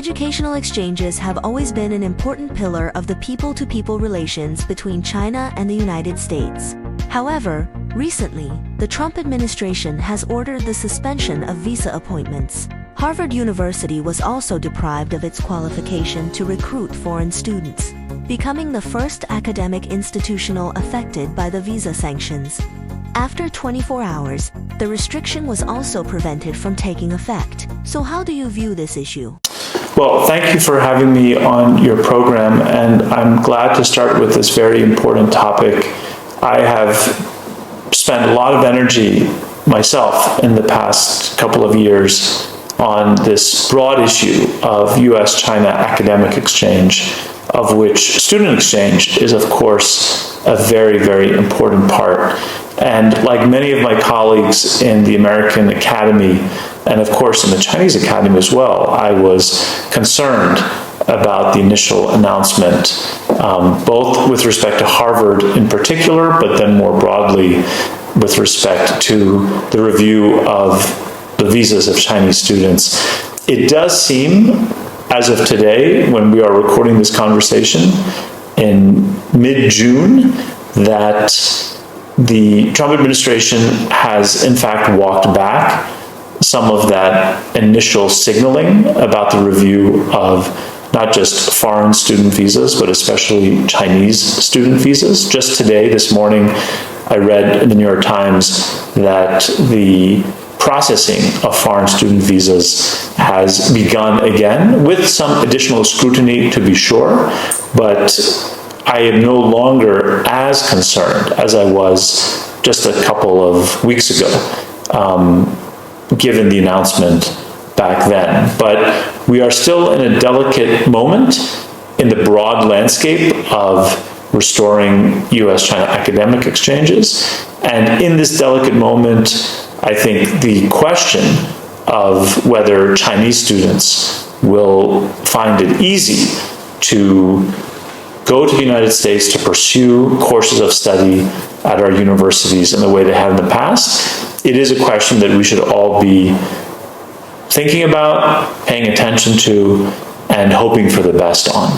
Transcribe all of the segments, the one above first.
Educational exchanges have always been an important pillar of the people-to-people relations between China and the United States. However, recently, the Trump administration has ordered the suspension of visa appointments. Harvard University was also deprived of its qualification to recruit foreign students, becoming the first academic institution affected by the visa sanctions. After 24 hours, the restriction was also prevented from taking effect. So how do you view this issue? Well, thank you for having me on your program, and I'm glad to start with this very important topic. I have spent a lot of energy myself in the past couple of years on this broad issue of US-China academic exchange, of which student exchange is, of course, a very, very important part. And like many of my colleagues in the American Academy, and of course in the Chinese Academy as well, I was concerned about the initial announcement, both with respect to Harvard in particular, but then more broadly with respect to the review of the visas of Chinese students. It does seem, as of today, when we are recording this conversation in mid-June, that the Trump administration has in fact walked back some of that initial signaling about the review of not just foreign student visas, but especially Chinese student visas. Just today, this morning, I read in the New York Times that the processing of foreign student visas has begun again, with some additional scrutiny to be sure, but I am no longer as concerned as I was just a couple of weeks ago, given the announcement back then. But we are still in a delicate moment in the broad landscape of restoring US-China academic exchanges. And in this delicate moment, I think the question of whether Chinese students will find it easy to go to the United States to pursue courses of study at our universities in the way they have in the past, it is a question that we should all be thinking about, paying attention to, and hoping for the best on.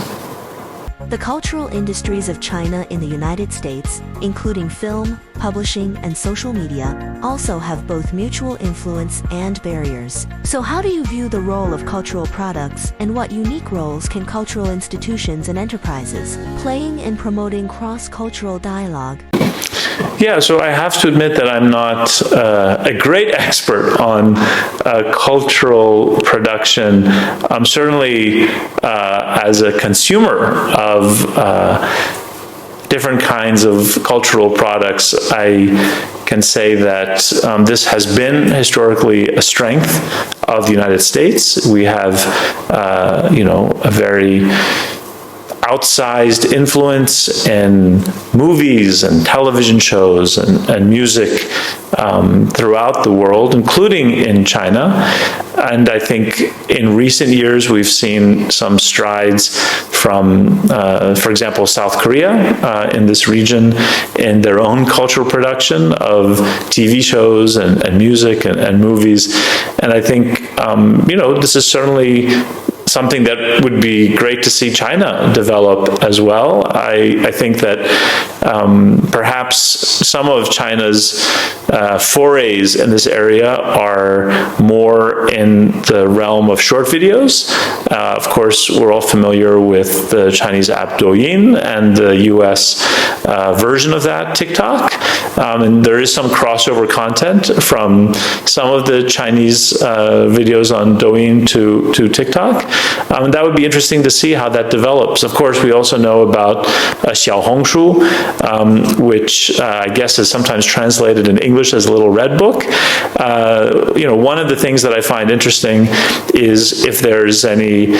The cultural industries of China in the United States, including film, publishing, and social media, also have both mutual influence and barriers. So how do you view the role of cultural products, and what unique roles can cultural institutions and enterprises playing in promoting cross-cultural dialogue? Yeah, so I have to admit that I'm not a great expert on cultural production. I'm certainly, as a consumer of different kinds of cultural products, I can say that this has been historically a strength of the United States. We have, a very outsized influence in movies and television shows and music throughout the world, including in China. And I think in recent years, we've seen some strides from, for example, South Korea in this region in their own cultural production of TV shows and music and movies. And I think, this is certainly something that would be great to see China develop as well. I think that perhaps some of China's forays in this area are more in the realm of short videos. Of course, we're all familiar with the Chinese app Douyin and the US version of that, TikTok. And there is some crossover content from some of the Chinese videos on Douyin to TikTok. And that would be interesting to see how that develops. Of course, we also know about Xiaohongshu, which I guess is sometimes translated in English as Little Red Book. One of the things that I find interesting is if there's any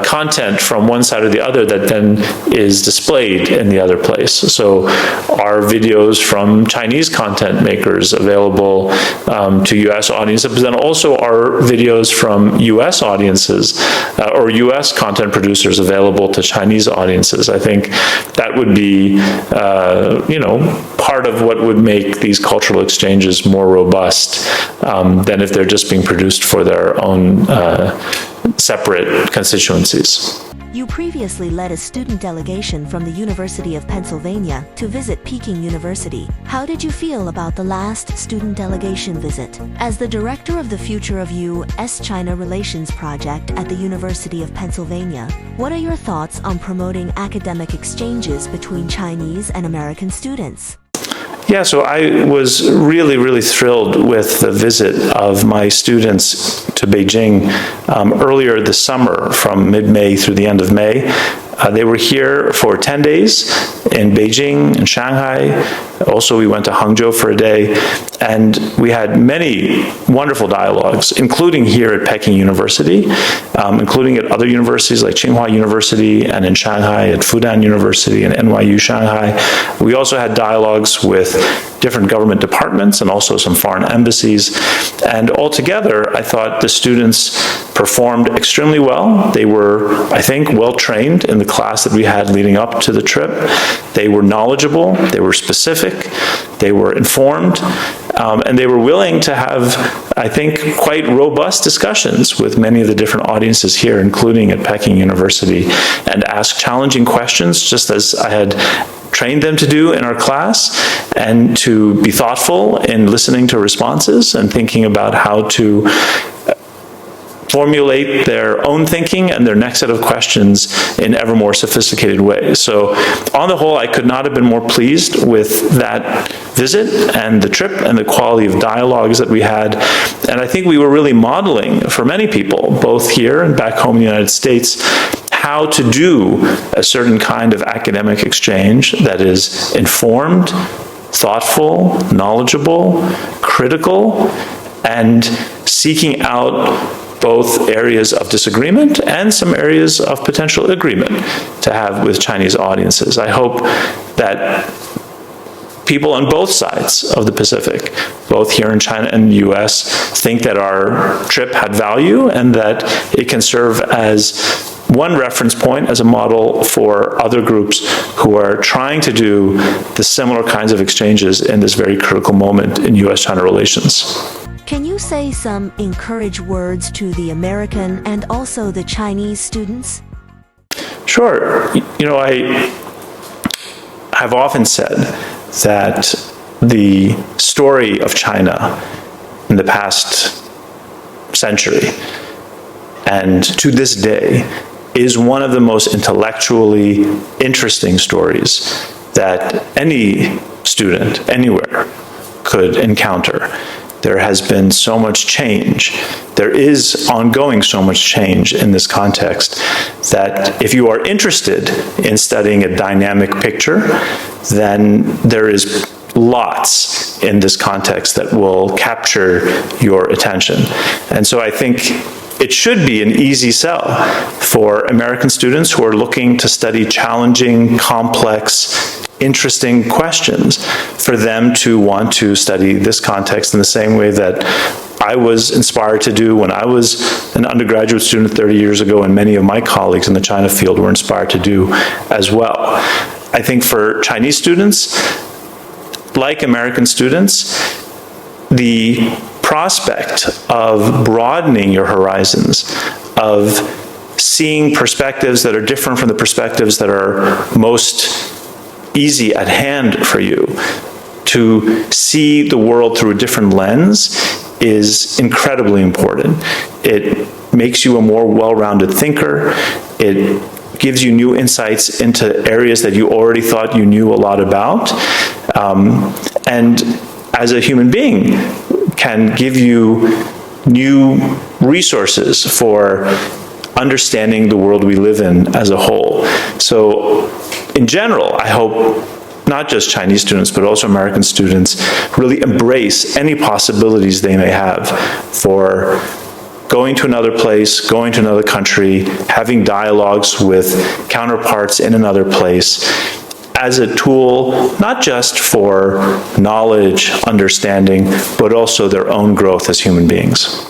content from one side or the other that then is displayed in the other place. So are videos from Chinese content makers available to US audiences, but then also are videos from US audiences or US content producers available to Chinese audiences. I think that would be, part of what would make these cultural exchanges more robust than if they're just being produced for their own separate constituencies. You previously led a student delegation from the University of Pennsylvania to visit Peking University. How did you feel about the last student delegation visit? As the director of the Future of U.S.-China Relations Project at the University of Pennsylvania, what are your thoughts on promoting academic exchanges between Chinese and American students? Yeah, so I was really, really thrilled with the visit of my students to Beijing earlier this summer, from mid-May through the end of May. They were here for 10 days in Beijing and Shanghai. Also, we went to Hangzhou for a day, and we had many wonderful dialogues, including here at Peking University, including at other universities like Tsinghua University, and in Shanghai at Fudan University and NYU Shanghai. We also had dialogues with different government departments and also some foreign embassies. And altogether, I thought the students performed extremely well. They were, I think, well trained in the class that we had leading up to the trip. They were knowledgeable, they were specific, they were informed, and they were willing to have, I think, quite robust discussions with many of the different audiences here, including at Peking University, and ask challenging questions, just as I had trained them to do in our class, and to be thoughtful in listening to responses and thinking about how to formulate their own thinking and their next set of questions in ever more sophisticated ways. So on the whole, I could not have been more pleased with that visit and the trip and the quality of dialogues that we had. And I think we were really modeling for many people, both here and back home in the United States, how to do a certain kind of academic exchange that is informed, thoughtful, knowledgeable, critical, and seeking out both areas of disagreement and some areas of potential agreement to have with Chinese audiences. I hope that people on both sides of the Pacific, both here in China and the US, think that our trip had value and that it can serve as one reference point, as a model for other groups who are trying to do the similar kinds of exchanges in this very critical moment in US-China relations. Can you say some encouraging words to the American and also the Chinese students? Sure. I have often said that the story of China in the past century and to this day is one of the most intellectually interesting stories that any student anywhere could encounter. There has been so much change. There is ongoing so much change in this context that if you are interested in studying a dynamic picture, then there is lots in this context that will capture your attention. And so I think it should be an easy sell for American students who are looking to study challenging, complex, interesting questions, for them to want to study this context in the same way that I was inspired to do when I was an undergraduate student 30 years ago, and many of my colleagues in the China field were inspired to do as well. I think for Chinese students, like American students, the prospect of broadening your horizons, of seeing perspectives that are different from the perspectives that are most easy at hand for you, to see the world through a different lens, is incredibly important. It makes you a more well-rounded thinker. It gives you new insights into areas that you already thought you knew a lot about. And as a human being, can give you new resources for understanding the world we live in as a whole. So in general, I hope not just Chinese students, but also American students really embrace any possibilities they may have for going to another place, going to another country, having dialogues with counterparts in another place, as a tool, not just for knowledge, understanding, but also their own growth as human beings.